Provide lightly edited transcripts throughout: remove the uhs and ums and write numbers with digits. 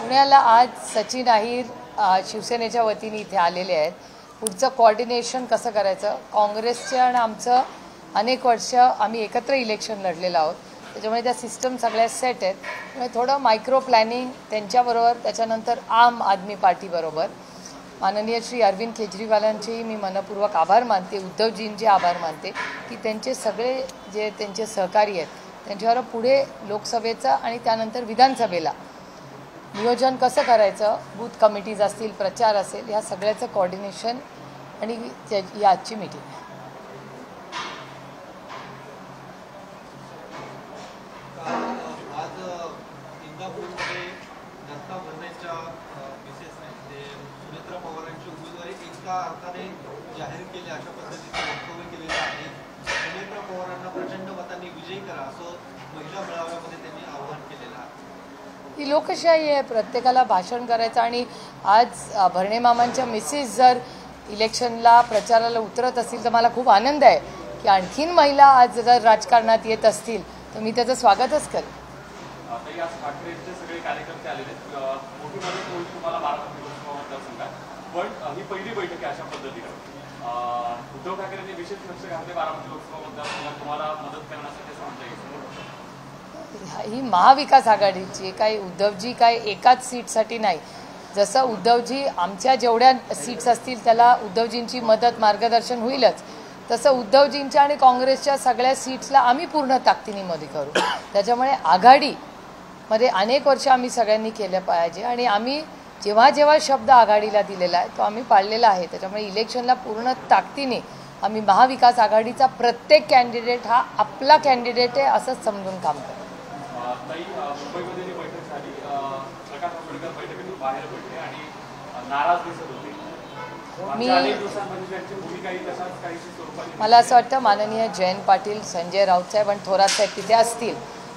पुण्याला आज सचिन अहिर शिवसेनेच्या वतीने इथे आलेले आहेत। पुढचं कोऑर्डिनेशन कसं करायचं, काँग्रेसच्या आणि आमचं अनेक वर्ष आम्ही एकत्र इलेक्शन लढलेलो आहोत, त्याच्यामुळे त्या सिस्टम सगळ्या सेट आहेत। त्यामुळे थोडं मायक्रो प्लॅनिंग त्यांच्याबरोबर, त्याच्यानंतर आम आदमी पार्टीबरोबर माननीय श्री अरविंद केजरीवालांचेही मी मनपूर्वक आभार मानते, उद्धवजींचे आभार मानते की त्यांचे सगळे जे त्यांचे सहकारी आहेत त्यांच्यावर पुढे लोकसभेचा आणि त्यानंतर विधानसभेला नियोजन कसं करायचं, बूथ कमिटीज असतील, प्रचार असेल, या सगळ्याचं कोऑर्डिनेशन आणि ही आजची मीटिंग आहे। जाहीर केले अशा पद्धतीचे वक्तव्य केलेले आहे। सुनेत्रा पवारांना प्रचंड मतांनी विजयी करा असं महिला मेळाव्यामध्ये त्यांनी आवाहन केलेलं आहे। ही लोकशाही आहे, प्रत्येकाला भाषण करायचं। आणि आज भरणे मामांच्या मिसेस जर इलेक्शनला प्रचाराला उतरत असतील तर मला खूप आनंद आहे की आणखीन महिला आज जर राजकारणात येत असतील तर मी त्याचं स्वागतच करेन। सगळे कार्यकर्ते आलेले मोठी मदत होईल तुम्हाला बारामती लोकसभा मतदारसंघात, पण ही पहिली बैठक आहे अशा पद्धतीने उद्धव ठाकरेंनी विशेष लक्ष घातले बारामती लोकसभा मतदारसंघात तुम्हाला मदत करण्यासाठी असं म्हणता येईल। ही महाविकास आघाडीची काही उद्धवजी काय एकाच सीटसाठी नाही, जसं उद्धवजी आमच्या जेवढ्या सीट्स असतील त्याला उद्धवजींची मदत मार्गदर्शन होईलच, तसं उद्धवजींच्या आणि काँग्रेसच्या सगळ्या सीट्सला आम्ही पूर्ण ताकदीने मदत करू। त्याच्यामुळे आघाडीमध्ये अनेक वर्ष आम्ही सगळ्यांनी केलं पाहिजे आणि आम्ही जेव्हा जेव्हा शब्द आघाडीला दिलेला आहे तो आम्ही पाळलेला आहे। त्याच्यामुळे इलेक्शनला पूर्ण ताकदीने आम्ही महाविकास आघाडीचा प्रत्येक कॅन्डिडेट हा आपला कॅन्डिडेट आहे असंच समजून काम करतो। मुंबईमध्ये जी बैठक झाली, प्रकाश आंबेडकर बैठकीतून बाहेर पडले आणि नाराज दिसत होते। मला असं वाटतं माननीय जयंत पाटील, संजय राऊत साहेब आणि थोरात साहेब तिथे असतील,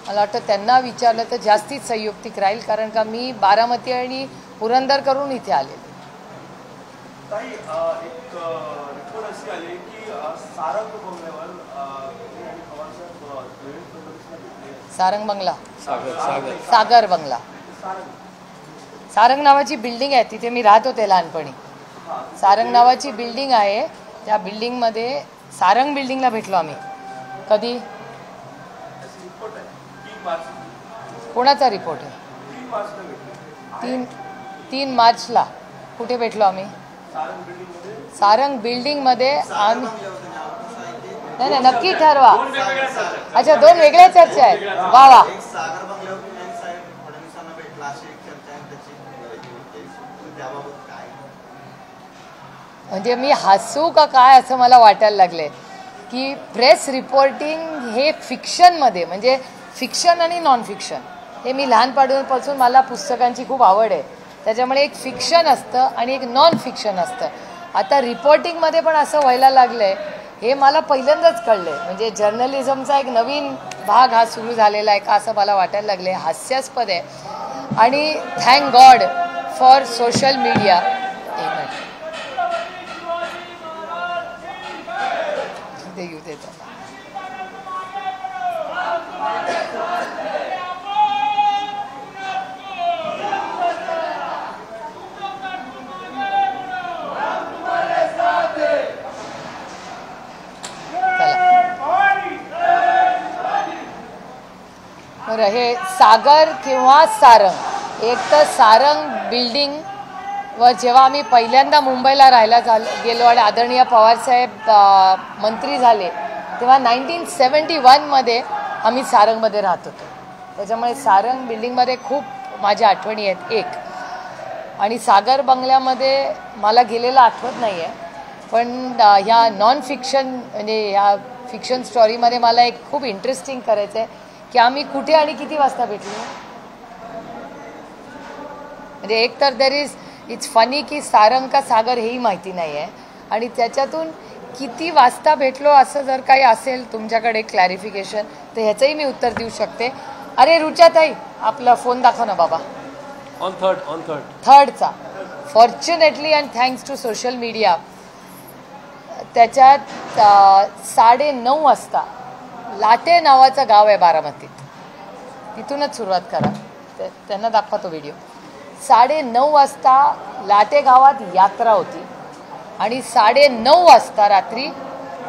मला वाटतं त्यांना विचारलं तर जास्तीत संयुक्तिक राहील, कारण का मी बारामती आणि पुरंदर करून इथे आले। सारंग बंगला, सागर बंगला, सारंग नावाची बिल्डिंग आहे, तिथे मी राहत होते लहानपणी। सारंग नावाची बिल्डिंग आहे, त्या बिल्डिंगमध्ये सारंग बिल्डिंगला भेटलो आम्ही। कधी, कोणाचा रिपोर्ट आहे? 3 मार्चला कुठे भेटलो आम्ही? सारंग बिल्डिंगमध्ये आम्ही नाही, नक्की ठरवा। अच्छा, 2 वेगळ्या चर्चा आहेत। वा वा, म्हणजे मी हसू का काय असं मला वाटायला लागले की प्रेस रिपोर्टिंग हे फिक्शनमध्ये, म्हणजे फिक्शन आणि नॉन फिक्शन हे मी लहानपणापासून मला पुस्तकांची खूप आवड आहे, त्याच्यामुळे एक फिक्शन असतं आणि एक नॉन फिक्शन असतं। आता रिपोर्टिंगमध्ये पण असं व्हायला लागलं आहे, हे मला पहिल्यांदाच कळलं आहे। म्हणजे जर्नलिझमचा एक नवीन भाग हा सुरू झालेला आहे का असं मला वाटायला लागले। हास्यास्पद आहे आणि thank God for social media. देऊ देतो बरं। हे सागर किंवा सारंग, एक तर सारंग बिल्डिंग वर जेव्हा आम्ही पहिल्यांदा मुंबईला राहायला गेलो आणि आदरणीय पवारसाहेब मंत्री झाले तेव्हा 1971मध्ये आम्ही सारंगमध्ये राहत होतो, त्याच्यामुळे सारंग बिल्डिंगमध्ये खूप माझ्या आठवणी आहेत एक। आणि सागर बंगल्यामध्ये मला गेलेलं आठवत नाही आहे, पण ह्या नॉन फिक्शन म्हणजे ह्या फिक्शन स्टोरीमध्ये मला एक खूप इंटरेस्टिंग करायचं आहे की आम्ही कुठे आणि किती वाजता भेटलो। म्हणजे एक तर इट्स फनी की सारंग का सागर हेही माहिती नाही आहे, आणि त्याच्यातून किती वाजता भेटलो असं जर काही असेल तुमच्याकडे क्लॅरिफिकेशन तर ह्याचंही मी उत्तर देऊ शकते। अरे रुचाताई, आपला फोन दाखव ना बाबा। ऑन थर्डचा fortunately and thanks to social media त्याच्यात 9:30 वाजता लाटे नावाचं गाव आहे बारामतीत, तिथूनच सुरुवात करा, त्यांना दाखवा तो व्हिडिओ। 9:30 वाजता लाटे गावात यात्रा होती आणि 9:30 वाजता रात्री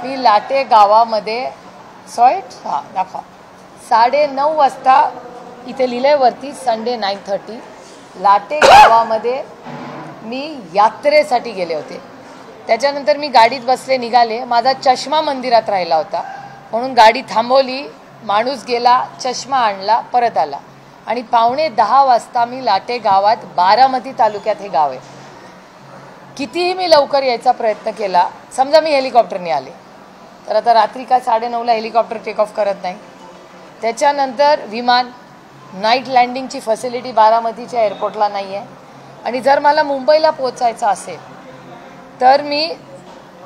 मी लाटे गावामध्ये दाखवा 9:30 वाजता इथे लिहिलंय वरती संडे 9:30 लाटे गावामध्ये मी यात्रेसाठी गेले होते. त्याच्यानंतर मी गाडीत बसले, निघाले. माझा चष्मा मंदिरात राहिला होता म्हणून गाडी थांबवली, माणूस गेला, चष्मा आणला, परत आला आणि 9:45 वाजता मी लाटे गावात, बारामती तालुक्यात हे गाव आहे. कितीही मी लवकर यायचा प्रयत्न केला, समजा मी हेलिकॉप्टरने आले तर आता रात्री काय 9:30ला हेलिकॉप्टर टेक ऑफ करत नाही. त्याच्यानंतर विमान, नाईट लँडिंगची फॅसिलिटी बारामतीच्या एअरपोर्टला नाही आहे आणि जर मला मुंबईला पोचायचं असेल तर मी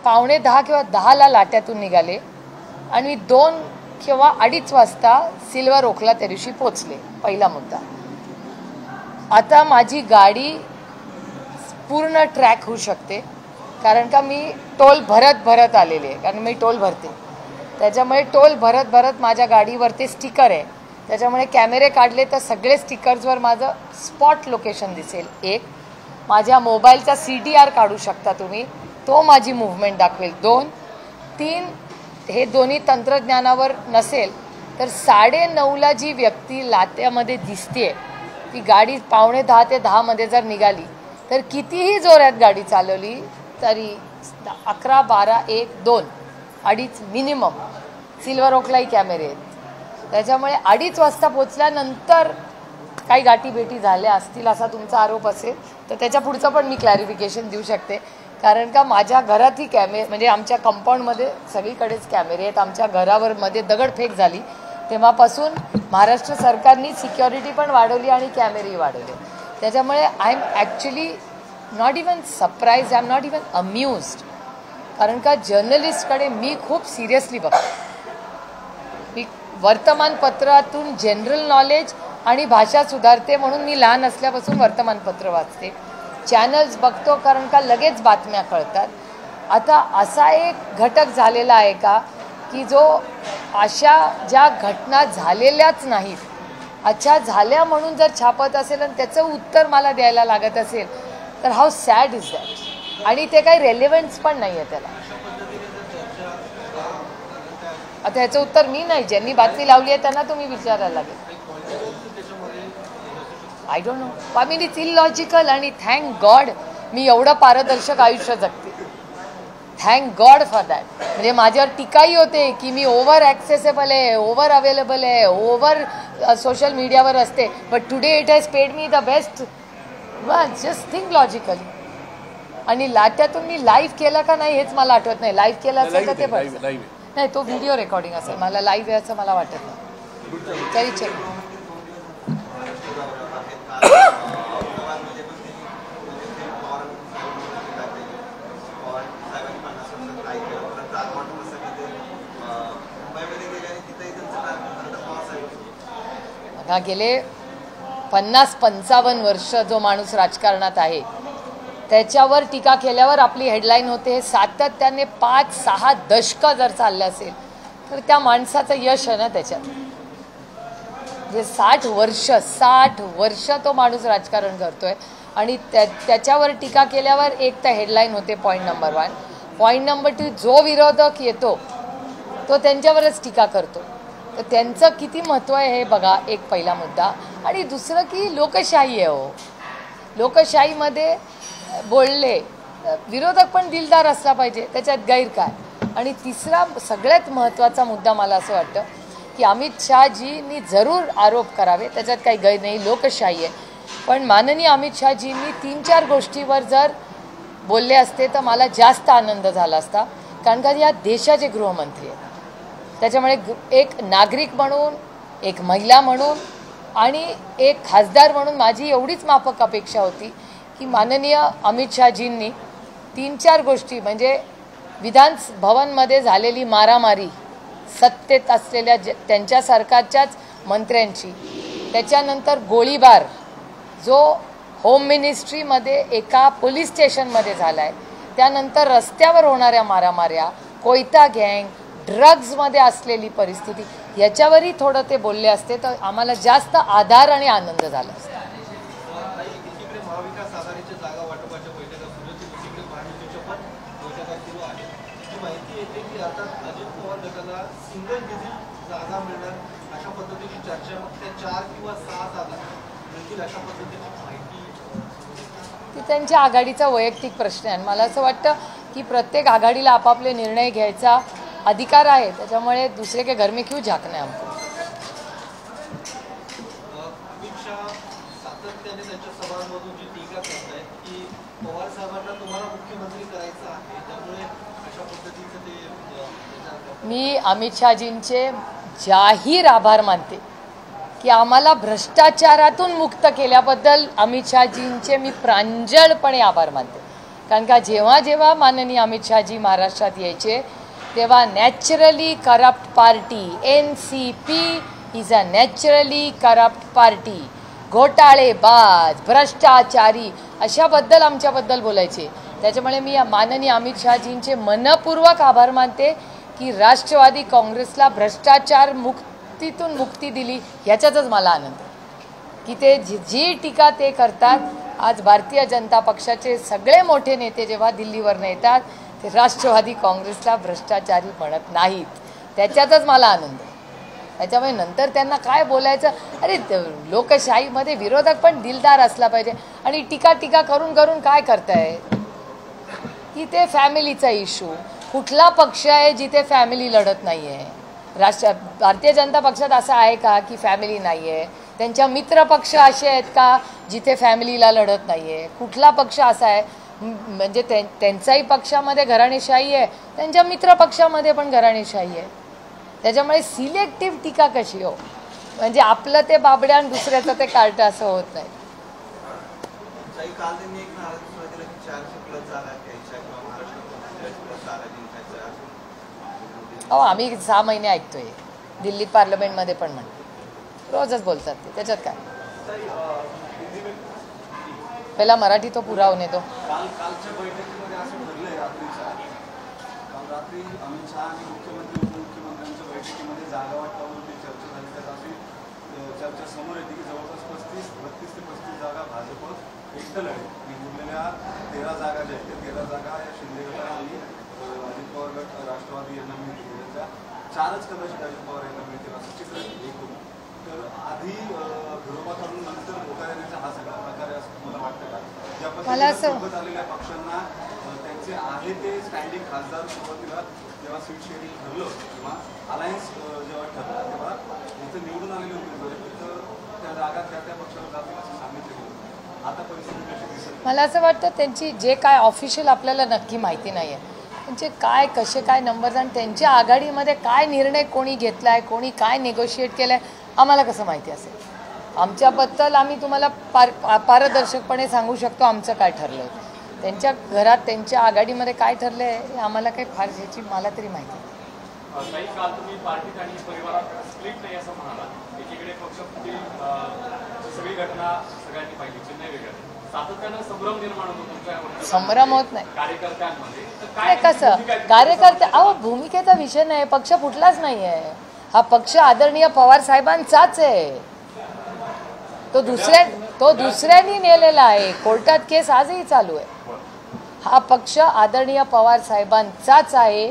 9:45 किंवा 10ला लाट्यातून निघाले आणि मी 2 किंवा 2:30 वाजता सिल्वर ओकला त्या दिवशी पोचले. पहिला मुद्दा. आता माझी गाडी पूर्ण ट्रॅक होऊ शकते कारण का मी टोल भरत आलेले आहे, कारण मी टोल भरते. त्याच्यामुळे टोल भरत माझ्या गाडीवरती स्टिकर आहे, त्याच्यामुळे कॅमेरे काढले तर सगळे स्टिकर्सवर माझं स्पॉट लोकेशन दिसेल. एक, माझ्या मोबाईलचा CDR काढू शकता तुम्ही, तो माझी मूव्हमेंट दाखवेल. 2, 3 हे दोन्ही तंत्रज्ञानावर नसेल तर 9:30ला जी व्यक्ती लाट्यामध्ये दिसते ती गाडी 9:45 ते 10 जर निघाली तर कितीही जोरात गाडी चालवली तरी 11, 12, 1, 2, 2:30 मिनिमम सिल्वर ओकलाही कॅमेरे आहेत. त्याच्यामुळे 2:30 वाजता पोचल्यानंतर काही गाठीभेटी झाल्या असतील असा तुमचा आरोप असेल तर त्याच्या पुढचं पण मी क्लॅरिफिकेशन देऊ शकते. कारण का माझ्या घरातही म्हणजे आमच्या कंपाऊंडमध्ये सगळीकडेच कॅमेरे आहेत. आमच्या घरावर मध्ये दगडफेक झाली तेव्हापासून महाराष्ट्र सरकारने सिक्युरिटी पण वाढवली आणि कॅमेरेही वाढवले. त्याच्यामुळे I am actually not even surprise, I am not even amused. कारण का जर्नलिस्टकडे मी खूप सिरियसली बघते. मी वर्तमानपत्रातून जनरल नॉलेज आणि भाषा सुधारते म्हणून मी लहान असल्यापासून वर्तमानपत्र वाचते, चॅनल्स बघतो कारण का लगेच बातम्या कळतात. आता असा एक घटक झालेला आहे का की जो अशा ज्या घटना झालेल्याच नाहीत, अच्छा झाल्या म्हणून जर छापत असेल आणि त्याचं उत्तर मला द्यायला लागत असेल तर हाऊ सॅड इज दॅट. आणि ते काही रेलेव्हन्स पण नाही आहे त्याला. आता ह्याचं उत्तर मी नाही, ज्यांनी बातमी लावली आहे त्यांना तुम्ही विचारायला लागेल. I don't know. I mean it's illogical. आणि थँक गॉड मी एवढं पारदर्शक आयुष्य जगते, थँक गॉड फॉर दॅट. म्हणजे माझ्यावर टीकाही होते की मी ओव्हर ॲक्सेसेबल आहे, ओव्हर अवेलेबल आहे, ओव्हर सोशल मीडियावर असते. But today it has paid me the best. Just think logically. आणि लाट्यातून मी लाईव्ह केलं का नाही हेच मला आठवत नाही. लाईव्ह केलं असेल तर ते बरं नाही, तो व्हिडिओ रेकॉर्डिंग असेल. मला लाईव्ह आहे असं मला वाटत नाही. तरी चेक. गेले 50-55 वर्ष जो माणूस राजकारणात आहे त्याच्यावर टीका केल्यावर आपली हेडलाईन होते. सातत्याने 5-6 दशकं जर चालले असेल तर त्या माणसाचं यश आहे ना त्याच्यात. म्हणजे 60 वर्ष तो माणूस राजकारण करतोय आणि त्याच्यावर टीका केल्यावर एक तर हेडलाईन होते. Point number 1. पॉईंट नंबर 2, जो विरोधक येतो तो त्यांच्यावरच टीका करतो. तर त्यांचं किती महत्त्व आहे हे बघा, एक पहिला मुद्दा. आणि दुसरं की लोकशाही आहे हो. लोकशाहीमध्ये बोलले विरोधक पण दिलदार असला पाहिजे, त्याच्यात गैर काय. आणि तिसरा सगळ्यात महत्त्वाचा मुद्दा मला असं वाटतं की अमित शहाजींनी जरूर आरोप करावे, त्याच्यात काही गैर नाही, लोकशाही आहे. पण माननीय अमित शहाजींनी 3-4 गोष्टीवर जर बोलले असते तर मला जास्त आनंद झाला असता. कारण का या देशाचे गृहमंत्री आहेत. त्याच्यामुळे एक नागरिक म्हणून, एक महिला म्हणून आणि एक खासदार म्हणून माझी एवढीच माफक अपेक्षा होती की माननीय अमित शहाजींनी 3-4 गोष्टी म्हणजे विधान भवनमध्ये झालेली मारामारी सत्तेत असलेल्या त्यांच्या सरकारच्याच मंत्र्यांची, त्याच्यानंतर गोळीबार जो होम मिनिस्ट्रीमध्ये एका पोलीस स्टेशनमध्ये झाला आहे, त्यानंतर रस्त्यावर होणाऱ्या मारामाऱ्या, कोयता गँग, ड्रग्जमध्ये असलेली परिस्थिती, याच्यावरही थोडं ते बोलले असते तर आम्हाला जास्त आधार आणि आनंद झाला असता. महाविकास आघाडीच्या जागा वाटपाच्या बैठका सुरू आहेत. दुसरीकडे महायुतीच्या पण बैठका सुरू आहेत. ही माहिती येते की आता अजित पवार गटाला सिंगल डिजिट जागा मिळणार अशा पद्धतीची चर्चा, मग त्या 4 किंवा 6 जागा मिळतील अशा पद्धतीची माहिती. ती त्यांच्या आघाडीचा वैयक्तिक प्रश्न आहे. मला असं वाटतं की प्रत्येक आघाडीला आपापले निर्णय घ्यायचा अधिकार आहे, त्याच्यामुळे दुसरे के घर में क्यों झाकना है हमको. अमित शहा सातत्याने त्यांच्या सभांमधून जी टीका करत आहेत की पवार साहेबांना तुम्हाला मुख्यमंत्री करायचं आहे, त्यामुळे अशा पद्धतीचं ते मी अमित शहाजींचे जाहीर आभार मानते की आम्हाला भ्रष्टाचारातून मुक्त केल्याबद्दल अमित शहाजींचे मी प्रांजळपणे आभार मानते. कारण का जेव्हा जेव्हा माननीय अमित शहाजी महाराष्ट्रात यायचे तेव्हा naturally corrupt party NCP is a naturally corrupt party, घोटाळेबाज, भ्रष्टाचारी अशाबद्दल आमच्याबद्दल बोलायचे. त्याच्यामुळे मी माननीय अमित शहाजींचे मनपूर्वक आभार मानते की राष्ट्रवादी काँग्रेसला भ्रष्टाचार मुक्तीतून मुक्ती दिली, ह्याच्यातच मला आनंद की ते जी टीका ते करतात. आज भारतीय जनता पक्षाचे सगळे मोठे नेते जेव्हा दिल्लीवरनं येतात ते राष्ट्रवादी काँग्रेसला भ्रष्टाचारी म्हणत नाहीत, त्याच्यातच मला आनंद. त्याच्यामुळे नंतर त्यांना काय बोलायचं, अरे लोकशाहीमध्ये विरोधक पण दिलदार असला पाहिजे. आणि टीका करून करून काय करताय की ते फॅमिलीचा इश्यू. कुठला पक्ष आहे जिथे फॅमिली लढत नाही आहे? भारतीय जनता पक्षात असं आहे का की फॅमिली नाही आहे? त्यांच्या मित्र पक्ष असे आहेत का जिथे फॅमिलीला लढत नाही आहे? कुठला पक्ष असा आहे म्हणजे त्यांचाही पक्षामध्ये घराणेशाही आहे, त्यांच्या मित्र पक्षामध्ये पण घराणेशाही आहे. त्याच्यामुळे सिलेक्टिव्ह टीका कशी हो, म्हणजे आपलं ते बाबड्या आणि दुसऱ्याचं ते कार्ट असं होत नाही. काल त्यांनी एक नाराज दिला की 400+ जागा घ्यायच्या किंवा महाराष्ट्रात जागा जिंकायच्या. अहो आम्ही 6 महिने ऐकतोय, दिल्लीत पार्लमेंटमध्ये पण म्हणतो, रोजच बोलतात ते, त्याच्यात काय. पहिला मराठी तो पुरा होणे दो. कालच्या बैठकीमध्ये असं ठरलंय रात्री अमित शहा आणि मुख्यमंत्री उपमुख्यमंत्र्यांच्या बैठकीमध्ये जागा वाटपावरती चर्चा झाली. त्यात अशी चर्चा समोर येते की जवळपास 32 ते 35 जागा भाजप एकटं लढेल आणि उरलेल्या 13 जागा ज्या आहेत त्या 13 जागा या शिंदे गटाला आणि अजित पवार गट राष्ट्रवादी यांना मिळतील. त्या 4च कदाचित अजित पवार यांना मिळतील असं चित्र एकूण. तर आधी घरोबा करून नंतर होता हा सगळा प्रकार आहे असं तुम्हाला वाटतं का? ज्या पद्धतीने सोबत आलेल्या पक्षांना त्यांचे आहे ते स्टँडिंग खासदार सुरुवातीला जेव्हा सीट शेअरिंग ठरलं किंवा अलायन्स जेव्हा ठरलं तेव्हा इथं निवडून आलेले होते तर त्या जागा त्या पक्षाला जातील असं सांगितलं होतं. आता परिस्थिती कशी दिसत? मला असं वाटतं त्यांची जे काय ऑफिशियल आपल्याला नक्की माहिती नाही आहे, त्यांचे काय कसे काय नंबर्स आणि त्यांच्या आघाडीमध्ये काय निर्णय कोणी घेतला आहे, कोणी काय नेगोशिएट केलं आहे, आम्हाला कसं माहिती असेल. आमच्याबद्दल आम्ही तुम्हाला पारदर्शकपणे सांगू शकतो आमचं काय ठरलं आहे. त्यांच्या घरात त्यांच्या आघाडीमध्ये काय ठरलं आहे हे आम्हाला काही फार ह्याची मला तरी माहिती नाही. काही काल तुम्ही पार्टीत आणि परिवारात स्प्लिट नाही असं म्हणाला. एकीकडे पक्ष सगळी घटना सगळ्यांनी पाहिली, चिन्ह वेगळं, सातत्यानं संभ्रम निर्माण होतो तुमच्या. संभ्रम होत नाही कार्यकर्त्यांमध्ये. काय कसं कार्यकर्ते, अहो भूमिकेचा विषय नाही, पक्ष फुटलाच नाही आहे. हा पक्ष आदरणीय पवार साहेबांचाच आहे. तो दुसऱ्यांनी नेलेला आहे. कोर्टात केस आजही चालू आहे. हा पक्ष आदरणीय पवार साहेबांचाच आहे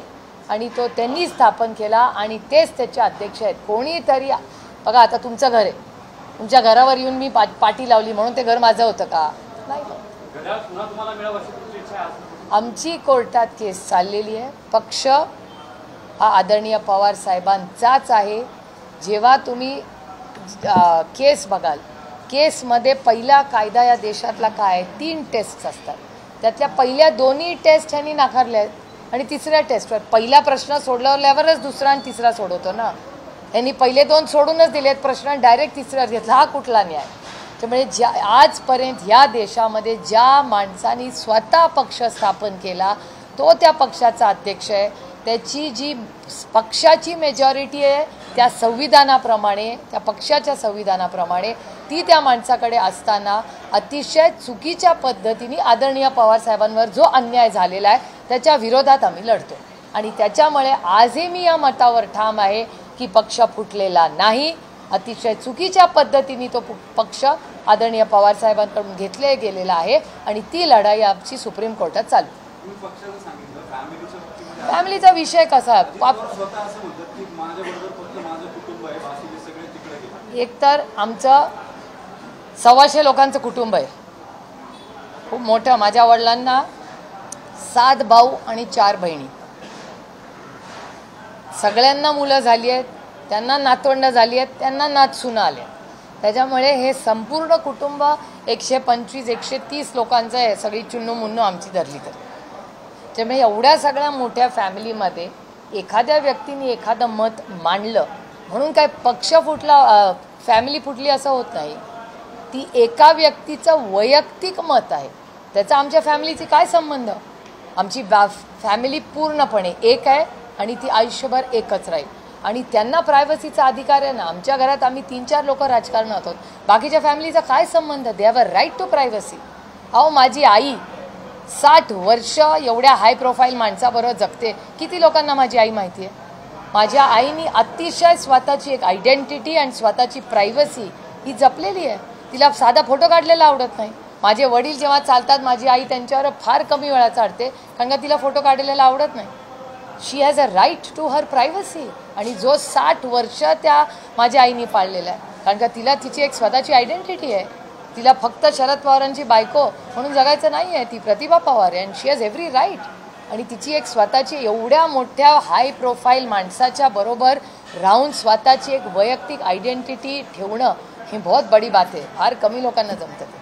आणि तो त्यांनी स्थापन केला आणि तेच त्याचे अध्यक्ष आहेत. कोणीतरी बघा, आता तुमचं घर आहे, तुमच्या घरावर येऊन मी पाटी लावली म्हणून ते घर माझं होतं का? नाही. आमची कोर्टात केस चाललेली आहे. पक्ष हा आदरणीय पवार साहेबांचाच आहे. जेव्हा तुम्ही केस बघाल, केसमध्ये पहिला कायदा या देशातला काय आहे, 3 टेस्ट असतात. त्यातल्या पहिल्या 2 टेस्ट ह्यांनी नाकारल्या आहेत आणि तिसऱ्या टेस्टवर पहिला प्रश्न सोडवल्यावरच दुसरा आणि तिसरा सोडवतो ना. यांनी पहिले 2 सोडूनच दिलेत प्रश्न, डायरेक्ट तिसऱ्यावर घेतला. हा कुठला न्याय? त्यामुळे आजपर्यंत ह्या देशामध्ये ज्या माणसांनी स्वतः पक्ष स्थापन केला तो त्या पक्षाचा अध्यक्ष आहे. त्याची जी पक्षाची मेजॉरिटी आहे त्या संविधानाप्रमाणे, त्या पक्षाच्या संविधानाप्रमाणे ती त्या माणसाकडे असताना अतिशय चुकीच्या पद्धतीने आदरणीय पवार साहेबांवर जो अन्याय झालेला आहे त्याच्या विरोधात आम्ही लढतो. आणि त्याच्यामुळे आजही मी या मतावर ठाम आहे की पक्ष फुटलेला नाही. अतिशय चुकीच्या पद्धतीने तो पक्ष आदरणीय पवार साहेबांकडून घेतले गेलेला आहे आणि ती लढाई आमची सुप्रीम कोर्टात चालू. तुम्ही पक्षाला सांगितलं फॅमिलीच्या बाबतीमध्ये फॅमिलीचा विषय कसा आहे? स्वतः असं म्हणतात की माझ्याबरोबर फक्त माझं कुटुंब आहे, बाकीचे सगळे तिकडे गेले. एकतर आमचं 125 लोकांचं कुटुंब आहे, खूप मोठं. माझ्या वडिलांना 7 भाऊ आणि 4 बहिणी, सगळ्यांना मुलं झाली आहेत, त्यांना नातवंड झाली आहेत, त्यांना नातसुना आल्या. त्याच्यामुळे हे संपूर्ण कुटुंब 125-130 लोकांचं आहे, सगळी चुन्नू मुन्नू आमची धरली तर. त्यामुळे एवढ्या सगळ्या मोठ्या फॅमिलीमध्ये एखाद्या व्यक्तीने एखादं मत मांडलं म्हणून काय पक्ष फुटला, फॅमिली फुटली असं होत नाही. ती एका व्यक्तीचं वैयक्तिक मत आहे, त्याचा आमच्या फॅमिलीची काय संबंध? आमची फॅमिली पूर्णपणे एक आहे आणि ती आयुष्यभर एकच राहील आणि त्यांना प्रायव्हसीचा अधिकार आहे ना. आमच्या घरात आम्ही 3-4 लोक राजकारणात आहोत, बाकीच्या फॅमिलीचा काय संबंध? They have a right to privacy. अहो माझी आई 60 वर्ष एवढ्या हाय प्रोफाईल माणसाबरोबर जगते. किती लोकांना माझी आई माहिती आहे? माझ्या आईनी अतिशय स्वतःची एक आयडेंटिटी आणि स्वतःची प्रायव्हसी ही जपलेली आहे. तिला साधा फोटो काढलेला आवडत नाही. माझे वडील जेव्हा चालतात माझी आई त्यांच्यावर फार कमी वेळा चालते कारण का तिला फोटो काढलेला आवडत नाही. She has a right to her privacy आणि जो 60 वर्ष त्या माझ्या आईने पाळलेला आहे कारण का तिला तिची एक स्वतःची आयडेंटिटी आहे. तिला फक्त शरद पवारांची बायको म्हणून जगायचं नाही आहे, ती प्रतिभा पवार आहे and she has every right. आणि तिची एक स्वतःची एवढ्या मोठ्या हाय प्रोफाईल माणसाच्या बरोबर राहून स्वतःची एक वैयक्तिक आयडेंटिटी ठेवणं ही बहुत बडी बात आहे. फार कमी लोकांना जमतं ते.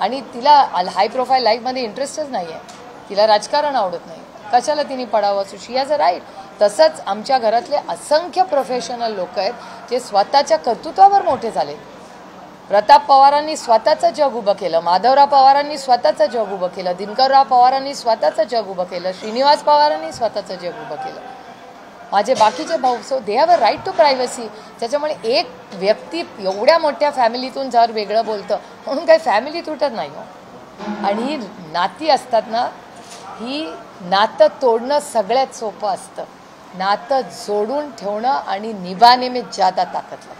आणि तिला हाय प्रोफाईल लाईफमध्ये इंटरेस्टच नाही आहे, तिला राजकारण आवडत नाही, कशाला तिने पडावं? So she has a right. तसंच आमच्या घरातले असंख्य प्रोफेशनल लोक आहेत जे स्वतःच्या कर्तृत्वावर मोठे झाले. प्रताप पवारांनी स्वतःचं जग उभं केलं, माधवराव पवारांनी स्वतःचं जग उभं केलं, दिनकरराव पवारांनी स्वतःचं जग उभं केलं, श्रीनिवास पवारांनी स्वतःचं जग उभं केलं. माझे बाकीचे भाऊ. So they have a right to privacy. त्याच्यामुळे एक व्यक्ती एवढ्या मोठ्या फॅमिलीतून जर वेगळं बोलतं म्हणून काही फॅमिली तुटत नाही हो. आणि ही नाती असतात ना, ही नातं तोडणं सगळ्यात सोपं असतं. नातं जोडून ठेवणं आणि निभाने में ज्यादा ताकद लागते.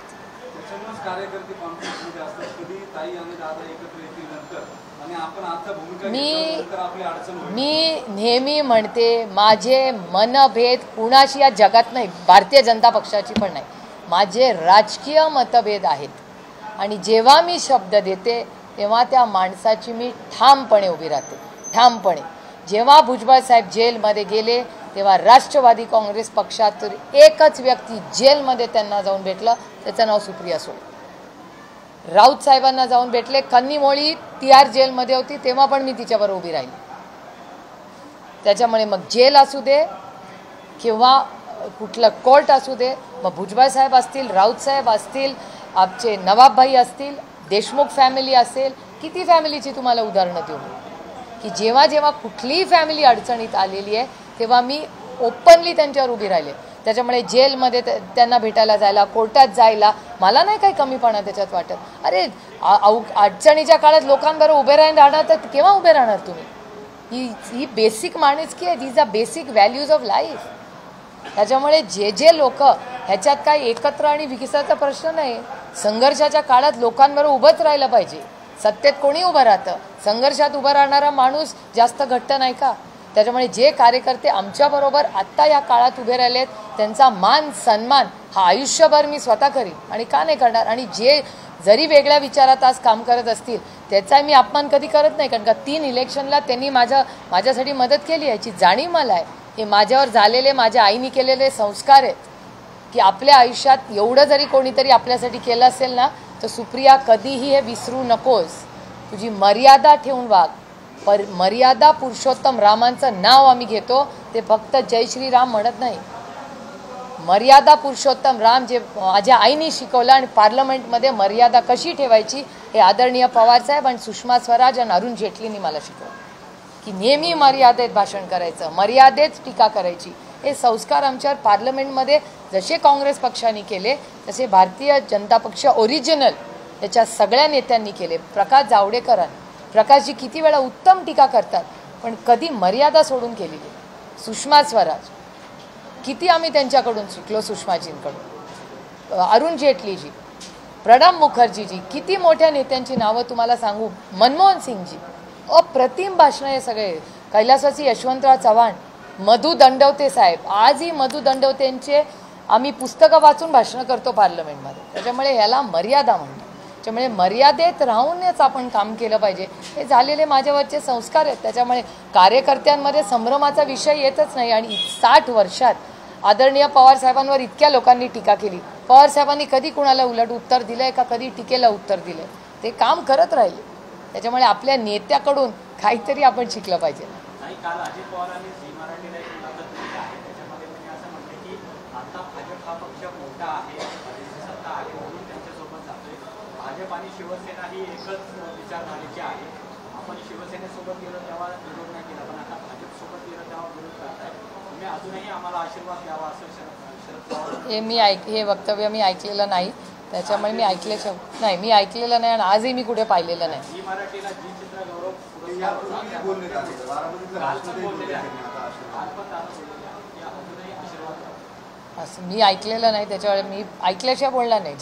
त्याच्यामुळेच कार्यकर्ते कॉन्फरन्समध्ये असतात, कधी ताई आणि दादा एकत्र येतील नंतर आणि आपण आता भूमिका घेतल्यानंतर आपली अडचण होईल. मी नेहमी म्हणते माझे मनभेद कुणाशी या जगात नाही, भारतीय जनता पक्षाची पण नाही, माझे राजकीय मतभेद आहेत आणि जेव्हा मी शब्द देते तेव्हा त्या माणसाची मी ठामपणे उभी राहते, ठामपणे. जेव्हा भुजबळ साहेब जेलमध्ये गेले तेव्हा राष्ट्रवादी काँग्रेस पक्षातून एकच व्यक्ती जेलमध्ये त्यांना जाऊन भेटलं, त्याचं नाव सुप्रिया सुळे. राऊत साहेबांना जाऊन भेटले, कन्नीमोळी तिहार जेलमध्ये होती तेव्हा पण मी तिच्यावर उभी राहिली. त्याच्यामुळे मग जेल असू दे किंवा कुठलं कोर्ट असू दे, मग भुजबळ साहेब असतील, राऊत साहेब असतील, आमचे नवाबभाई असतील, देशमुख फॅमिली असेल, किती फॅमिलीची तुम्हाला उदाहरणं देऊ की जेव्हा जेव्हा कुठलीही फॅमिली अडचणीत आलेली आहे तेव्हा मी ओपनली त्यांच्यावर उभी राहिले. त्याच्यामुळे जेलमध्ये त्यांना भेटायला जायला, कोर्टात जायला मला नाही काही कमीपणा त्याच्यात वाटत. अरे अडचणीच्या काळात लोकांबरोबर उभे राहणार तर केव्हा उभे राहणार तुम्ही? ही बेसिक माणुसकी आहे. These are basic values of life. त्याच्यामुळे जे लोक ह्याच्यात काय एकत्र आणि विकासाचा प्रश्न नाही. संघर्षाच्या काळात लोकांबरोबर उभंच राहिलं पाहिजे. सत्तेत कोणी उभं राहतं? संघर्षात उभं राहणारा माणूस जास्त घट्ट नाही का? त्याच्यामुळे जे कार्यकर्ते आमच्याबरोबर आत्ता या काळात उभे राहिलेत त्यांचा मान सन्मान हा आयुष्यभर मी स्वतः करीन आणि का नाही करणार. आणि जे जरी वेगळ्या विचारात आज काम करत असतील त्याचा मी अपमान कधी करत नाही, कारण का 3 इलेक्शनला त्यांनी माझ्यासाठी मदत केली, याची जाणीव मला आहे. हे माझ्यावर झालेले, माझ्या आईने केलेले संस्कार आहेत की आपल्या आयुष्यात एवढं जरी कोणीतरी आपल्यासाठी केलं असेल ना तर सुप्रिया कधीही हे विसरू नकोस. तुझी मर्यादा ठेवून वाग. मर्यादा पुरुषोत्तम रामांचं नाव आम्ही घेतो, ते फक्त जय श्रीराम म्हणत नाही. मर्यादा पुरुषोत्तम राम जे माझ्या आईने शिकवलं आणि पार्लमेंटमध्ये मर्यादा कशी ठेवायची हे आदरणीय पवारसाहेब आणि सुषमा स्वराज आणि अरुण जेटलींनी मला शिकवलं की नेहमी मर्यादेत भाषण करायचं, मर्यादेत टीका करायची. हे संस्कार आमच्यावर पार्लमेंटमध्ये जसे काँग्रेस पक्षाने केले तसे भारतीय जनता पक्ष ओरिजिनल त्याच्या सगळ्या नेत्यांनी केले. प्रकाश जावडेकरांनी, प्रकाशजी किती वेळा उत्तम टीका करतात पण कधी मर्यादा सोडून केलेली. सुषमा स्वराज किती आम्ही त्यांच्याकडून शिकलो, सुषमाजींकडून, अरुण जेटलीजी प्रणब मुखर्जीजी, किती मोठ्या नेत्यांची नावं तुम्हाला सांगू, मनमोहन सिंगजी, अप्रतिम भाषणं हे सगळे, कैलासवासी यशवंतराव चव्हाण, मधु दंडवते साहेब, आजही मधु दंडवतेंचे आम्ही पुस्तकं वाचून भाषणं करतो पार्लमेंटमध्ये. त्याच्यामुळे ह्याला मर्यादा म्हणतो. त्याच्यामुळे मर्यादेत राहूनच आपण काम केलं पाहिजे. हे झालेले माझ्यावरचे संस्कार आहेत. त्याच्यामुळे कार्यकर्त्यांमध्ये संभ्रमाचा विषय येतच नाही. आणि 60 वर्षात आदरणीय पवारसाहेबांवर इतक्या लोकांनी टीका केली, पवारसाहेबांनी कधी कुणाला उलट उत्तर दिलंय का, कधी टीकेला उत्तर दिलंय? ते काम करत राहिले. त्याच्यामुळे आपल्या नेत्याकडून काहीतरी आपण शिकलं पाहिजे. काल अजित पवारांनी झी मराठीला एक मुलाखत दिली आहे. त्याच्यामध्ये त्यांनी असं म्हटलं की आता भाजप हा पक्ष मोठा आहे, सत्ता आहे म्हणून त्यांच्यासोबत जातोय. भाजप आणि शिवसेना ही एकच विचारधारेची आहे. आपण शिवसेनेसोबत गेलो तेव्हा विरोध नाही केला, पण आता भाजपसोबत गेलो तेव्हा विरोध करताय. तुम्ही अजूनही आम्हाला आशीर्वाद द्यावा असं शरद पवार हे वक्तव्य मी ऐकलेलं नाही. त्याच्यामुळे मी ऐकलेलं नाही आणि आजही मी कुठे पाहिलेलं नाही. झी मराठीला जी चित्र गौरव यापूर्वी बोलले जाते. बारामतीतल्या भाषणातही बोलले जाते. असं मी ऐकलेलं नाही. त्याच्यामुळे मी ऐकल्याशिवाय बोलणार नाही.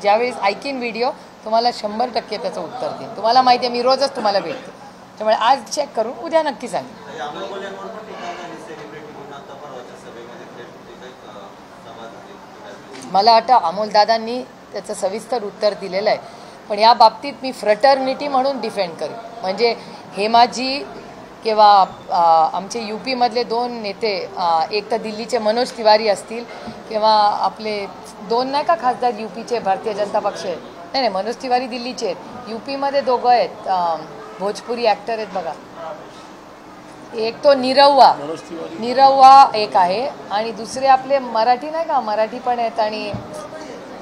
ज्यावेळेस ऐकीन व्हिडिओ तुम्हाला 100% त्याचं उत्तर देईन. तुम्हाला माहिती आहे मी रोजच तुम्हाला भेटते. त्यामुळे आज चेक करून उद्या नक्की सांगेन. मला वाटतं अमोलदादांनी त्याचं सविस्तर उत्तर दिलेलं आहे. पण या बाबतीत मी फ्रटर्निटी म्हणून डिफेंड करेन. म्हणजे हेमाजी किंवा आमचे UP-मधले 2 नेते, एक तर दिल्लीचे मनोज तिवारी असतील किंवा आपले 2 नाही का खासदार UP-चे भारतीय जनता पक्ष आहेत. नाही, मनोज तिवारी दिल्लीचे आहेत. UP-मध्ये 2 आहेत भोजपुरी ॲक्टर आहेत बघा. एक तो निरव्वा एक आहे आणि दुसरे आपले मराठी नाही का, मराठी पण आहेत आणि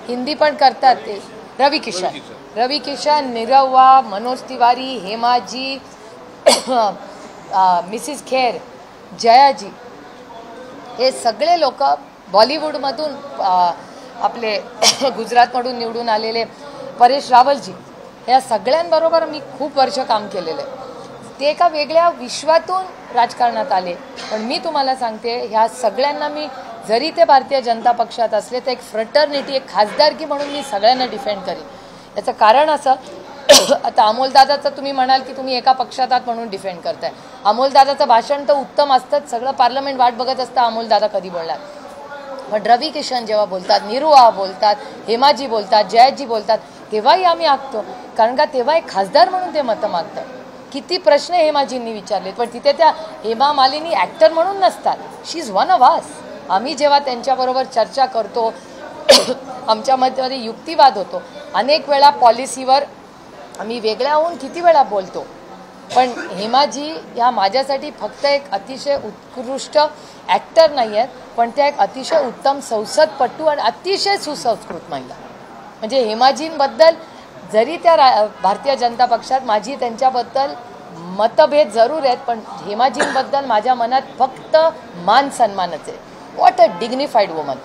हिंदी पण करतात ते, रवी किशन, निरव्वा, मनोज तिवारी, हेमाजी, मिसिस खेर, जयाजी, हे सगळे लोक बॉलिवूडमधून आपले गुजरातमधून निवडून आलेले परेश रावलजी, या सगळ्यांबरोबर मी खूप वर्ष काम केलेलं आहे. ते एका वेगळ्या विश्वातून राजकारणात आले. पण मी तुम्हाला सांगते, ह्या सगळ्यांना मी, जरी ते भारतीय जनता पक्षात असले तर एक फ्रटर्निटी, एक खासदारकी म्हणून मी सगळ्यांना डिफेंड करेन. याचं कारण असं, आता अमोलदादाचं तुम्ही म्हणाल की तुम्ही एका पक्षात आहात म्हणून डिफेंड करताय. अमोलदादाचं भाषण तर उत्तम असतंच, सगळं पार्लमेंट वाट बघत असतं अमोलदादा कधी बोलणार. पण रवी किशन जेव्हा बोलतात, निरुआ बोलतात, हेमाजी बोलतात, जयाजी बोलतात, तेव्हाही आम्ही आखतो. कारण का तेव्हा एक खासदार म्हणून ते मतं मागतात. किती प्रश्न हेमाजींनी विचारलेत, पण तिथे त्या हेमा मालिनी ॲक्टर म्हणून नसतात. शी इज वन ऑफ अस. आम्ही जेव्हा त्यांच्याबरोबर चर्चा करतो, आमच्यामध्ये युक्तिवाद होतो, अनेक वेळा पॉलिसीवर आम्ही वेगळ्या होऊन किती वेळा बोलतो. पण हेमाजी ह्या माझ्यासाठी फक्त एक अतिशय उत्कृष्ट ॲक्टर नाही आहेत, पण त्या एक अतिशय उत्तम संसदपटू आणि अतिशय सुसंस्कृत महिला. म्हणजे हेमाजींबद्दल जरी त्या भारतीय जनता पक्षात माझी त्यांच्याबद्दल मतभेद जरूर आहेत, पण हेमाजींबद्दल माझ्या मनात फक्त मान सन्मानच आहे. What a dignified woman.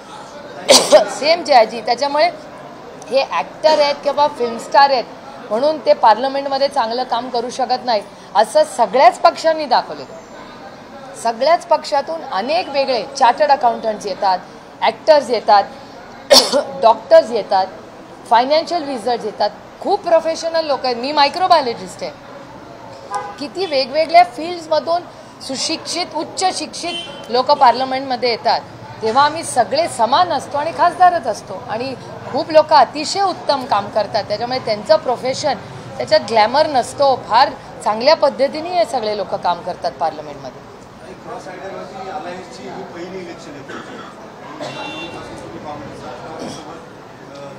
Same Jayaji. त्याच्यामुळे हे ॲक्टर आहेत किंवा फिल्मस्टार आहेत म्हणून ते पार्लमेंटमध्ये चांगलं काम करू शकत नाहीत असं सगळ्याच पक्षांनी दाखवले. सगळ्याच पक्षातून अनेक वेगळे चार्टर्ड अकाउंटंट्स येतात, ॲक्टर्स येतात, डॉक्टर्स येतात, फायनान्शियल विझर्ड्स येतात, खूप प्रोफेशनल लोक आहेत. मी मायक्रोबायोलॉजिस्ट आहे. किती वेगवेगळ्या फील्ड्समधून सुशिक्षित, उच्च शिक्षित लोक पार्लमेंटमध्ये येतात. तेव्हा आम्ही सगळे समान असतो आणि खासदारच असतो. आणि खूप लोक अतिशय उत्तम काम करतात. त्याच्यामुळे त्यांचं प्रोफेशन, त्याच्यात ग्लॅमर नसतो. फार चांगल्या पद्धतीने हे सगळे लोक काम करतात पार्लमेंटमध्ये. क्रॉस आयडियोलॉजी अलायन्सची ही पहिली इलेक्शन आहे.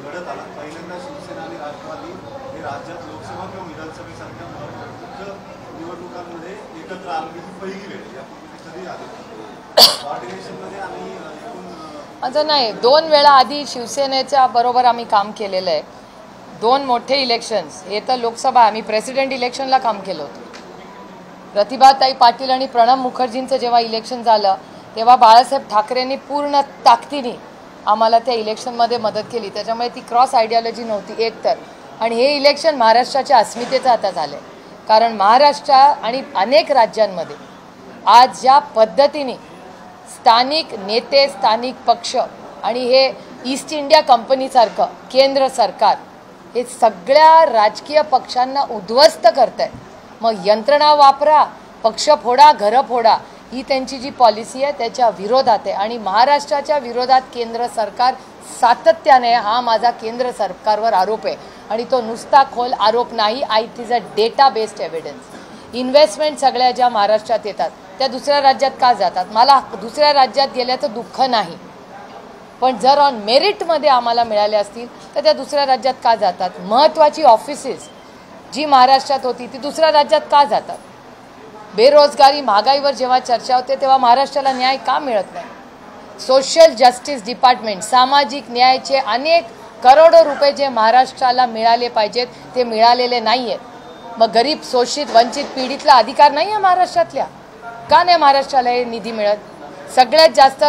लढत आला पहिल्यांदा शिवसेना आणि राष्ट्रवादी हे राज्यात लोकसभा किंवा विधानसभेसारख्या मुख्य निवडणुकांमध्ये एकत्र आली ही पहिली वेळ. यापूर्वी कधी आली कोऑर्डिनेशनमध्ये आणि माझं नाही. 2 वेळा आधी शिवसेनेच्या बरोबर आम्ही काम केलेलं आहे. 2 मोठे इलेक्शन्स. हे तर लोकसभा, आम्ही प्रेसिडेंट इलेक्शनला काम केलं होतं. प्रतिभाताई पाटील आणि प्रणब मुखर्जींचं जेव्हा इलेक्शन झालं तेव्हा बाळासाहेब ठाकरेंनी पूर्ण ताकदीने आम्हाला त्या इलेक्शनमध्ये मदत केली. त्याच्यामुळे ती क्रॉस आयडियोलॉजी नव्हती एक तर. आणि हे इलेक्शन महाराष्ट्राच्या अस्मितेचं आता झालं आहे. कारण महाराष्ट्र आणि अनेक राज्यांमध्ये आज ज्या पद्धतीने स्थानिक नेते, स्थानिक पक्ष आणि हे ईस्ट इंडिया कंपनीसारखं केंद्र सरकार हे सगळ्या राजकीय पक्षांना उद्ध्वस्त करत आहेत. मग यंत्रणा वापरा, पक्ष फोडा, घरं फोडा, ही त्यांची जी पॉलिसी आहे त्याच्या विरोधात आहे. आणि महाराष्ट्राच्या विरोधात केंद्र सरकार सातत्याने, हा माझा केंद्र सरकारवर आरोप आहे आणि तो नुसता खोल आरोप नाही, it is a data based evidence. Investment सगळ्या ज्या महाराष्ट्रात येतात त्या दुसऱ्या राज्यात का जातात? मला दुसऱ्या राज्यात गेल्याचं दुःख नाही, पण जर ऑन मेरिटमध्ये आम्हाला मिळाले असतील तर त्या दुसऱ्या राज्यात का जातात? महत्त्वाची ऑफिसेस जी महाराष्ट्रात होती ती दुसऱ्या राज्यात का जातात? बेरोजगारी, महागाईवर जेव्हा चर्चा होते तेव्हा महाराष्ट्राला न्याय का मिळत नाही? सोशल जस्टिस डिपार्टमेंट, सामाजिक न्यायाचे अनेक करोडो रुपये जे महाराष्ट्राला मिळाले पाहिजेत ते मिळालेले नाही आहेत. मग गरीब, शोषित, वंचित, पीडितला अधिकार नाही आहे महाराष्ट्रातल्या? का नाही महाराष्ट्राला हे निधी मिळत? सगळ्यात जास्त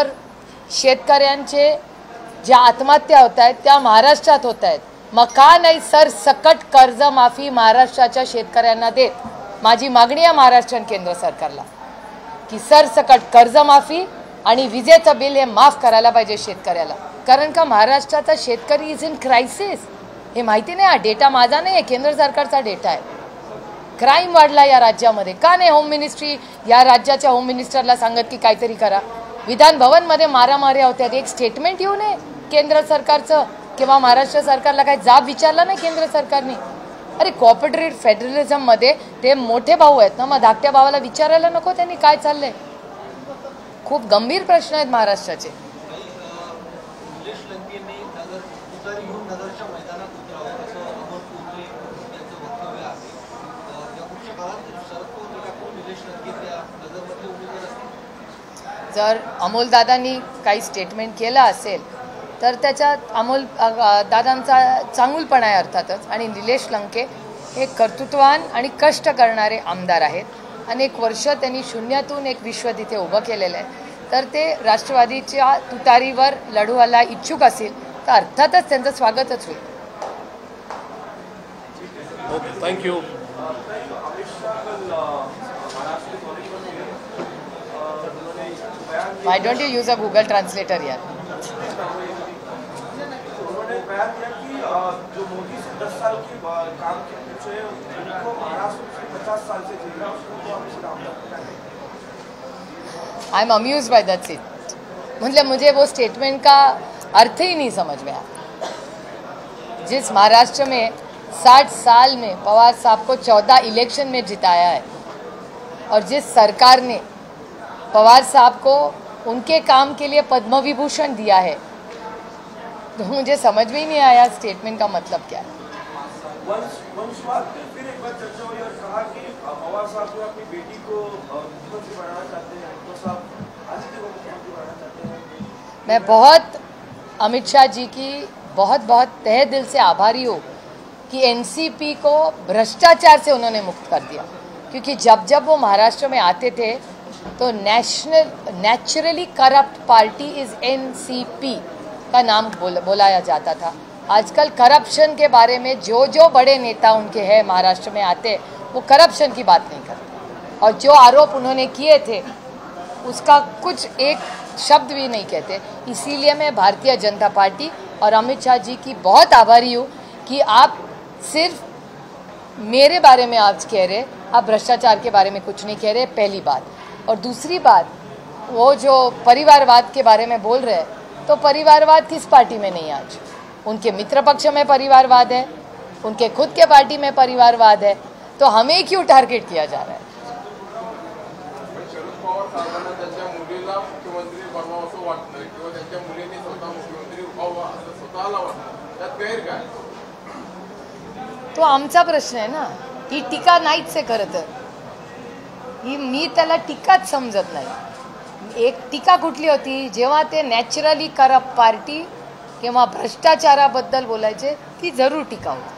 शेतकऱ्यांचे ज्या आत्महत्या होत आहेत त्या महाराष्ट्रात होत आहेत. मग का नाही सरसकट कर्जमाफी महाराष्ट्राच्या शेतकऱ्यांना देत? माझी मागणी आहे महाराष्ट्र केंद्र सरकारला की सरसकट कर्जमाफी आणि विजेचं बिल हे माफ करायला पाहिजे शेतकऱ्याला. कारण का महाराष्ट्राचा शेतकरी इज इन क्रायसिस. हे माहिती नाही, हा डेटा माझा नाही आहे, केंद्र सरकारचा डेटा आहे. क्राईम वाढला या राज्यामध्ये. का नाही होम मिनिस्ट्री या राज्याच्या होम मिनिस्टरला सांगत की काहीतरी करा? विधान भवनमध्ये मारामाऱ्या होत्या, एक स्टेटमेंट येऊ नये केंद्र सरकारचं किंवा महाराष्ट्र सरकारला काही जाब विचारला नाही केंद्र सरकारने? अरे कोऑपरेटिव्ह फेडरलिझममध्ये ते मोठे भाऊ आहेत ना, मग धाकट्या भावाला विचारायला नको त्यांनी काय चाललंय? खूप गंभीर प्रश्न आहेत महाराष्ट्राचे. निलेश लंकेंनी तुतारी घेऊन नगरच्या मैदानात उतरावं असं अमोल कोल्हे यांचं वक्तव्य आहे. यापुढच्या काळात शरद पवार गटाकडून निलेश लंके या नगरमधले उमेदवार असतील. जर अमोलदादांनी काही स्टेटमेंट केलं असेल तर त्याच्यात अमोल दादांचा चांगुलपणा आहे अर्थातच. आणि निलेश लंके हे कर्तृत्ववान आणि कष्ट करणारे आमदार आहेत. अनेक वर्ष त्यांनी शून्यातून एक विश्व तिथे उभं केलेलं आहे. तर ते राष्ट्रवादीच्या तुतारीवर लढवायला इच्छुक असतील तर अर्थातच त्यांचं स्वागतच होईल. Okay, thank you. Why don't you use a Google translator यार? बयान दिया कि जो मोदी से 10 साल की काम के पीछे उनको महाराष्ट्र से 50 साल से जेल में उसको हम काम करते हैं. I am amuse by that seat. मतलब मुझे वो स्टेटमेंट का अर्थ ही नहीं समझ में आया. जिस महाराष्ट्र में 60 साल में पवार साहब को 14 इलेक्शन में जिताया है और जिस सरकार ने पवार साहब को उनके काम के लिए पद्म विभूषण दिया है, तो मुझे समझ में ही नहीं आया स्टेटमेंट का मतलब क्या है. वंशवाद पे फिर एक बार चर्चा हुई और कहा कि पवार साहब जो अपनी बेटी को मुख्यमंत्री बनाना चाहते हैं, तो साहब आदित्य को मुख्यमंत्री बनाना चाहते हैं. मैं बहुत अमित शाह जी की बहुत तहे दिल से आभारी हूँ कि एनसीपी को भ्रष्टाचार से उन्होंने मुक्त कर दिया. क्योंकि जब वो महाराष्ट्र में आते थे तो naturally corrupt party is NCP का नाम बोलाया जाता था. आजकल करप्शन के बारे में जो बड़े नेता उनके हैं महाराष्ट्र में आते वो करप्शन की बात नहीं करते और जो आरोप उन्होंने किए थे उसका कुछ एक शब्द भी नहीं कहते. इसीलिए मैं भारतीय जनता पार्टी और अमित शाह जी की बहुत आभारी हूँ कि आप सिर्फ मेरे बारे में आज कह रहे, आप भ्रष्टाचार के बारे में कुछ नहीं कह रहे, पहली बात. और दूसरी बात, वो जो परिवारवाद के बारे में बोल रहे हैं, तो परिवारवाद किस पार्टी में नहीं? आज उनके मित्र पक्ष में परिवारवाद है, उनके खुद के पार्टी में परिवारवाद है, तो हमें क्यों टारगेट किया जा रहा है? शरद पवार साहेबांना त्यांच्या मुलीला मुख्यमंत्री बनावं असं वाटतं किंवा त्यांच्या मुलीने स्वतः मुख्यमंत्री व्हावं असं स्वतःला वाटतं, त्यात गैर काय? तो आमचा प्रश्न आहे ना. ही टीका नाहीच आहे खरं तर. ही मी त्याला टीकाच समजत नाही. एक टीका कुठली होती जेव्हा ते नॅचरली करप्ट पार्टी किंवा भ्रष्टाचाराबद्दल बोलायचे, ती जरूर टीका होती.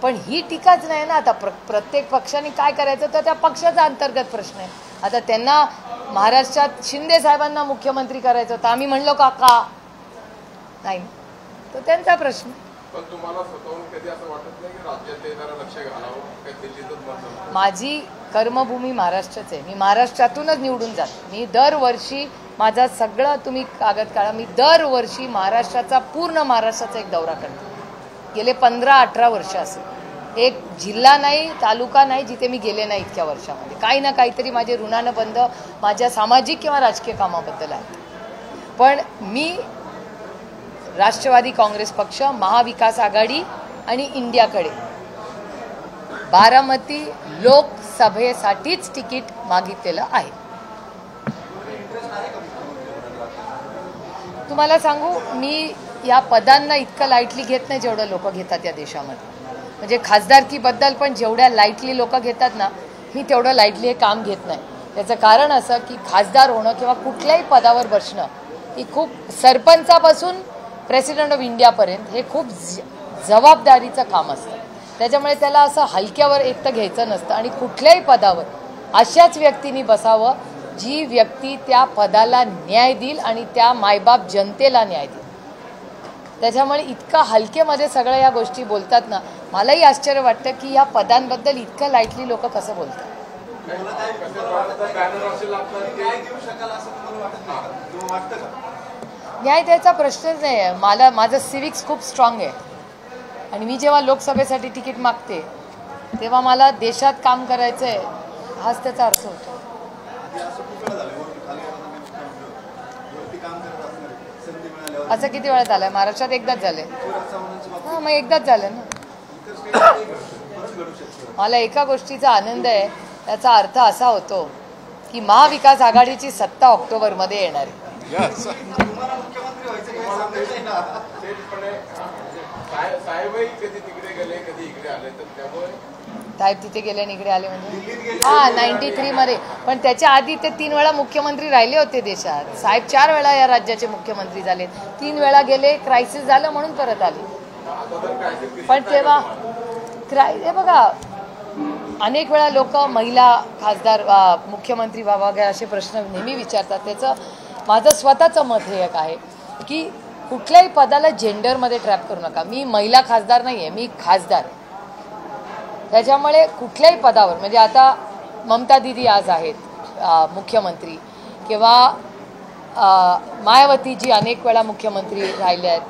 पण ही टीकाच नाही ना. आता प्रत्येक पक्षाने काय करायचं तर त्या पक्षाचा अंतर्गत प्रश्न आहे. आता त्यांना महाराष्ट्रात शिंदे साहेबांना मुख्यमंत्री करायचं होतं, आम्ही म्हणलो का नाही, तो त्यांचा प्रश्न. पण तुम्हाला स्वतःहून कधी असं वाटत नाही की राज्यात जरा लक्ष घालावं, काही दिल्लीतच बसलं? माझी कर्मभूमी महाराष्ट्रच आहे. मी महाराष्ट्रातूनच निवडून जाते. मी दरवर्षी माझा सगळं तुम्ही कागद काढा, मी दरवर्षी पूर्ण महाराष्ट्राचा एक दौरा करते. गेले 15-18 वर्ष असेल एक जिल्हा नाही तालुका नाही जिथे मी गेले नाही इतक्या वर्षामध्ये. काही ना काहीतरी माझे ऋणानं बंध माझ्या सामाजिक किंवा राजकीय कामाबद्दल आहे. पण मी राष्ट्रवादी काँग्रेस पक्ष, महाविकास आघाडी आणि इंडियाकडे बारामती लोकसभेसाठीच तिकीट मागितलेलं आहे. तुम्हाला सांगू, मी या पदांना इतकं लाईटली घेत नाही जेवढं लोक घेतात या देशामध्ये. म्हणजे खासदारकीबद्दल पण जेवढ्या लाईटली लोक घेतात ना, मी तेवढं लाईटली हे काम घेत नाही. त्याचं कारण असं की खासदार होणं किंवा कुठल्याही पदावर बसणं ही खूप, सरपंचापासून प्रेसिडेंट ऑफ इंडियापर्यंत हे खूप जबाबदारीचं काम असतं. त्याच्यामुळे त्याला असं हलक्यावर एक तर घ्यायचं नसतं. आणि कुठल्याही पदावर अशाच व्यक्तींनी बसावं जी व्यक्ती त्या पदाला न्याय देईल आणि त्या मायबाप जनतेला न्याय देईल. त्याच्यामुळे इतका हलकेमध्ये सगळ्या या गोष्टी बोलतात ना, मलाही आश्चर्य वाटतं की या पदांबद्दल इतकं लाईटली लोक कसं बोलतात. न्याय द्यायचा प्रश्नच नाही आहे. माझं सिव्हिक्स खूप स्ट्रॉंग आहे आणि मी जेव्हा लोकसभेसाठी तिकीट मागते तेव्हा मला देशात काम करायचं आहे, हाच त्याचा अर्थ होतो. असं किती वेळा झालंय? महाराष्ट्रात एकदाच झालंय. हां, मग एकदाच झालं ना. मला एका गोष्टीचा आनंद आहे, त्याचा अर्थ असा होतो की महाविकास आघाडीची सत्ता ऑक्टोबरमध्ये येणार आहे. साहेब तिथे गेले आणि इकडे आले म्हणजे हां 93 मध्ये. पण त्याच्या आधी ते 3 वेळा मुख्यमंत्री राहिले होते देशात. साहेब 4 वेळा या राज्याचे मुख्यमंत्री झाले. 3 वेळा गेले, क्रायसिस झालं म्हणून परत आले. पण तेव्हा हे बघा, अनेक वेळा लोक महिला खासदार मुख्यमंत्री व्हावा का असे प्रश्न नेहमी विचारतात. त्याचं माझं स्वतःचं मत हे एक आहे की कुठल्याही पदाला जेंडरमध्ये ट्रॅप करू नका. मी महिला खासदार नाही आहे, मी खासदार. त्याच्यामुळे कुठल्याही पदावर, म्हणजे आता ममता दिदी आज आहेत मुख्यमंत्री, किंवा मायावती जी अनेक वेळा मुख्यमंत्री राहिल्या आहेत,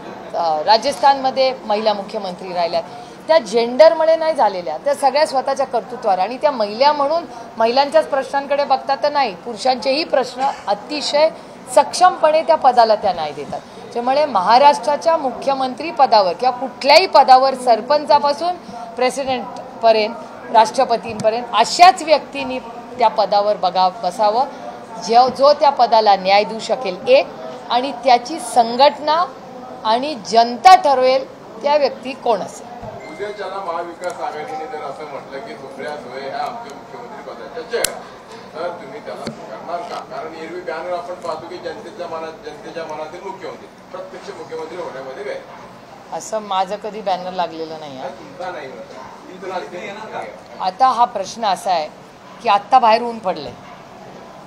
राजस्थानमध्ये महिला मुख्यमंत्री राहिल्या आहेत, त्या जेंडरमुळे नाही झालेल्या, त्या सगळ्या स्वतःच्या कर्तृत्वावर. आणि त्या महिला म्हणून महिलांच्याच प्रश्नांकडे बघतात तर नाही, पुरुषांचेही प्रश्न अतिशय सक्षमपणे त्या पदाला त्या न्याय देतात. त्यामुळे महाराष्ट्राच्या मुख्यमंत्री पदावर किंवा कुठल्याही पदावर, सरपंचापासून प्रेसिडेंटपर्यंत, राष्ट्रपतींपर्यंत अशाच व्यक्तींनी त्या पदावर बसावं जो त्या पदाला न्याय देऊ शकेल एक, आणि त्याची संघटना आणि जनता ठरवेल त्या व्यक्ती कोण असेल. उद्याच्याला महाविकास आघाडीने जर असं म्हटलं की सुप्रिया सुळे ह्या आमच्या मुख्यमंत्री पदाच्या चेहरा, तर तुम्ही त्याला स्वीकारणार का? कारण एरवी बॅनर आपण पाहतो की जनतेच्या मनातील मुख्यमंत्री प्रत्यक्ष मुख्यमंत्री होण्यामध्ये काय, असं माझं कधी बॅनर लागलेलं नाही आहे. तुमचा नाही. आता हा प्रश्न असा आहे की आत्ता बाहेर ऊन पडले,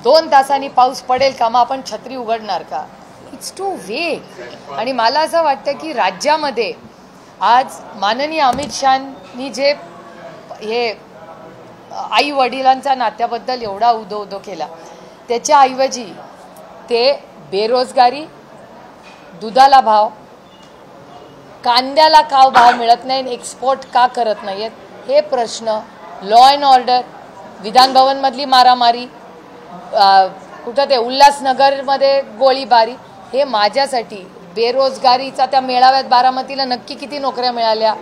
2 तासांनी पाऊस पडेल का, मग आपण छत्री उघडणार का? इट्स टू वेग. आणि मला असं वाटतं की राज्यामध्ये आज माननीय अमित शहानी जे हे आई वडिलांच्या नात्याबद्दल एवढा उदो केला, त्याच्याऐवजी ते बेरोजगारी, दुधाला भाव, कांद्याला का भाव मिळत नाही, एक्सपोर्ट का करत नाहीत, हे प्रश्न, लॉ अँड ऑर्डर, विधानभवनमधली मारामारी, कुठं ते उल्हासनगरमध्ये गोळीबारी, हे माझ्यासाठी बेरोजगारीचा, त्या मेळाव्यात बारामतीला नक्की किती नोकऱ्या मिळाल्या,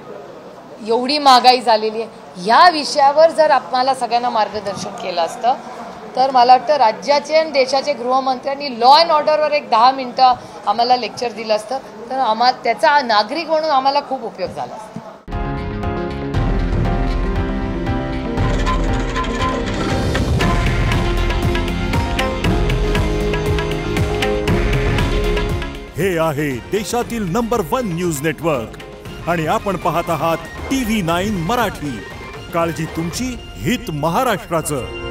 एवढी महागाई झालेली आहे, ह्या विषयावर जर आम्हाला सगळ्यांना मार्गदर्शन केलं असतं तर मला वाटतं राज्याचे आणि देशाचे गृहमंत्र्यांनी लॉ अँड ऑर्डरवर एक 10 मिनिटं आम्हाला लेक्चर दिलं असतं तर त्याचा नागरिक म्हणून आम्हाला खूप उपयोग झाला असता. हे आहे देशातील नंबर 1 न्यूज नेटवर्क आणि आपण पाहत आहात TV9 मराठी. काळजी तुमची, हित महाराष्ट्राचं.